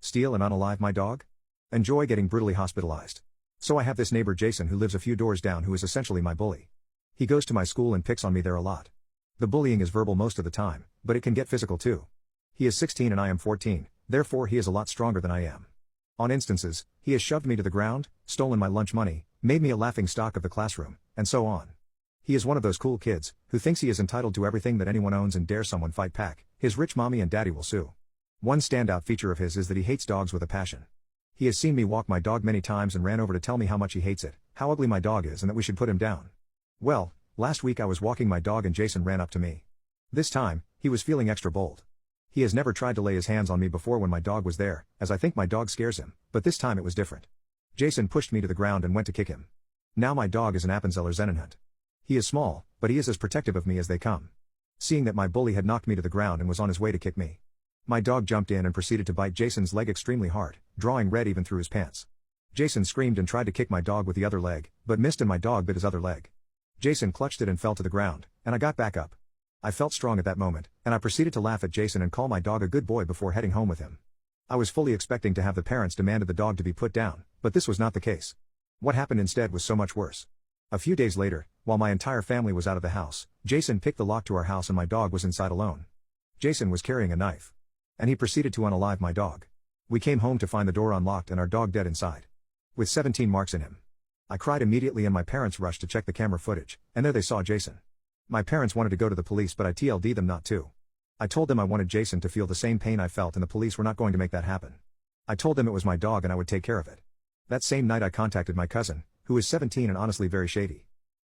Steal and unalive my dog? Enjoy getting brutally hospitalized. So I have this neighbor Jason who lives a few doors down who is essentially my bully. He goes to my school and picks on me there a lot. The bullying is verbal most of the time, but it can get physical too. He is 16 and I am 14, therefore he is a lot stronger than I am. On instances, he has shoved me to the ground, stolen my lunch money, made me a laughing stock of the classroom, and so on. He is one of those cool kids, who thinks he is entitled to everything that anyone owns and dare someone fight back. His rich mommy and daddy will sue. One standout feature of his is that he hates dogs with a passion. He has seen me walk my dog many times and ran over to tell me how much he hates it, how ugly my dog is and that we should put him down. Well, last week I was walking my dog and Jason ran up to me. This time, he was feeling extra bold. He has never tried to lay his hands on me before when my dog was there, as I think my dog scares him, but this time it was different. Jason pushed me to the ground and went to kick him. Now my dog is an Appenzeller Sennenhund. He is small, but he is as protective of me as they come. Seeing that my bully had knocked me to the ground and was on his way to kick me, my dog jumped in and proceeded to bite Jason's leg extremely hard, drawing red even through his pants. Jason screamed and tried to kick my dog with the other leg, but missed and my dog bit his other leg. Jason clutched it and fell to the ground, and I got back up. I felt strong at that moment, and I proceeded to laugh at Jason and call my dog a good boy before heading home with him. I was fully expecting to have the parents demanded the dog to be put down, but this was not the case. What happened instead was so much worse. A few days later, while my entire family was out of the house, Jason picked the lock to our house and my dog was inside alone. Jason was carrying a knife. And he proceeded to unalive my dog. We came home to find the door unlocked and our dog dead inside. With 17 marks in him. I cried immediately and my parents rushed to check the camera footage, and there they saw Jason. My parents wanted to go to the police but I TLD'd them not to. I told them I wanted Jason to feel the same pain I felt and the police were not going to make that happen. I told them it was my dog and I would take care of it. That same night I contacted my cousin, who is 17 and honestly very shady.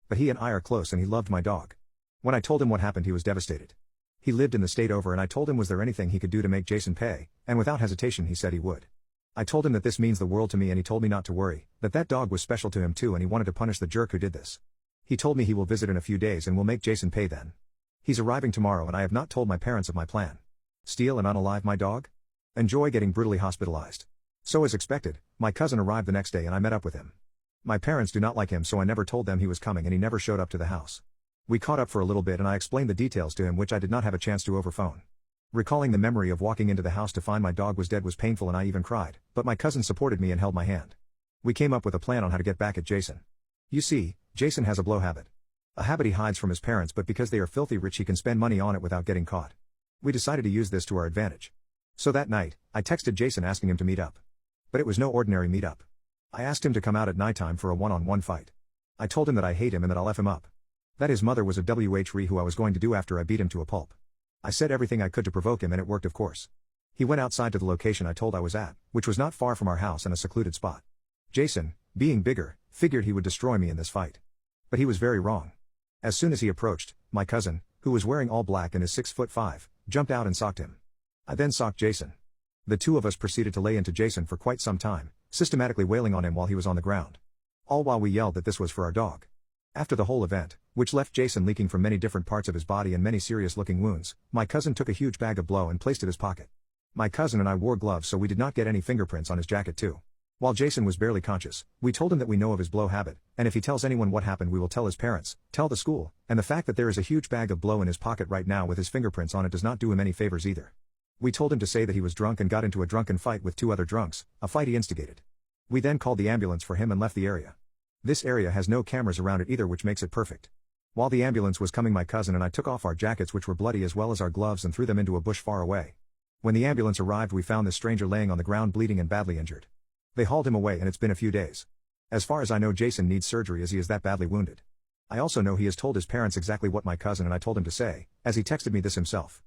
But he and I are close and he loved my dog. When I told him what happened he was devastated. He lived in the state over and I told him was there anything he could do to make Jason pay, and without hesitation he said he would. I told him that this means the world to me and he told me not to worry, that dog was special to him too and he wanted to punish the jerk who did this. He told me he will visit in a few days and will make Jason pay then. He's arriving tomorrow and I have not told my parents of my plan. Steal and unalive my dog? Enjoy getting brutally hospitalized. So as expected, my cousin arrived the next day and I met up with him. My parents do not like him so I never told them he was coming and he never showed up to the house. We caught up for a little bit and I explained the details to him which I did not have a chance to over phone. Recalling the memory of walking into the house to find my dog was dead was painful and I even cried, but my cousin supported me and held my hand. We came up with a plan on how to get back at Jason. You see, Jason has a blow habit. A habit he hides from his parents but because they are filthy rich he can spend money on it without getting caught. We decided to use this to our advantage. So that night, I texted Jason asking him to meet up. But it was no ordinary meetup. I asked him to come out at nighttime for a one-on-one fight. I told him that I hate him and that I'll F him up. That his mother was a WH who I was going to do after I beat him to a pulp. I said everything I could to provoke him and it worked of course. He went outside to the location I told I was at, which was not far from our house and a secluded spot. Jason, being bigger, figured he would destroy me in this fight. But he was very wrong. As soon as he approached, my cousin, who was wearing all black and is 6'5", jumped out and socked him. I then socked Jason. The two of us proceeded to lay into Jason for quite some time, systematically wailing on him while he was on the ground. All while we yelled that this was for our dog. After the whole event, which left Jason leaking from many different parts of his body and many serious-looking wounds, my cousin took a huge bag of blow and placed it in his pocket. My cousin and I wore gloves so we did not get any fingerprints on his jacket too. While Jason was barely conscious, we told him that we know of his blow habit, and if he tells anyone what happened we will tell his parents, tell the school, and the fact that there is a huge bag of blow in his pocket right now with his fingerprints on it does not do him any favors either. We told him to say that he was drunk and got into a drunken fight with two other drunks, a fight he instigated. We then called the ambulance for him and left the area. This area has no cameras around it either which makes it perfect. While the ambulance was coming my cousin and I took off our jackets which were bloody as well as our gloves and threw them into a bush far away. When the ambulance arrived we found this stranger laying on the ground bleeding and badly injured. They hauled him away and it's been a few days. As far as I know Jason needs surgery as he is that badly wounded. I also know he has told his parents exactly what my cousin and I told him to say, as he texted me this himself.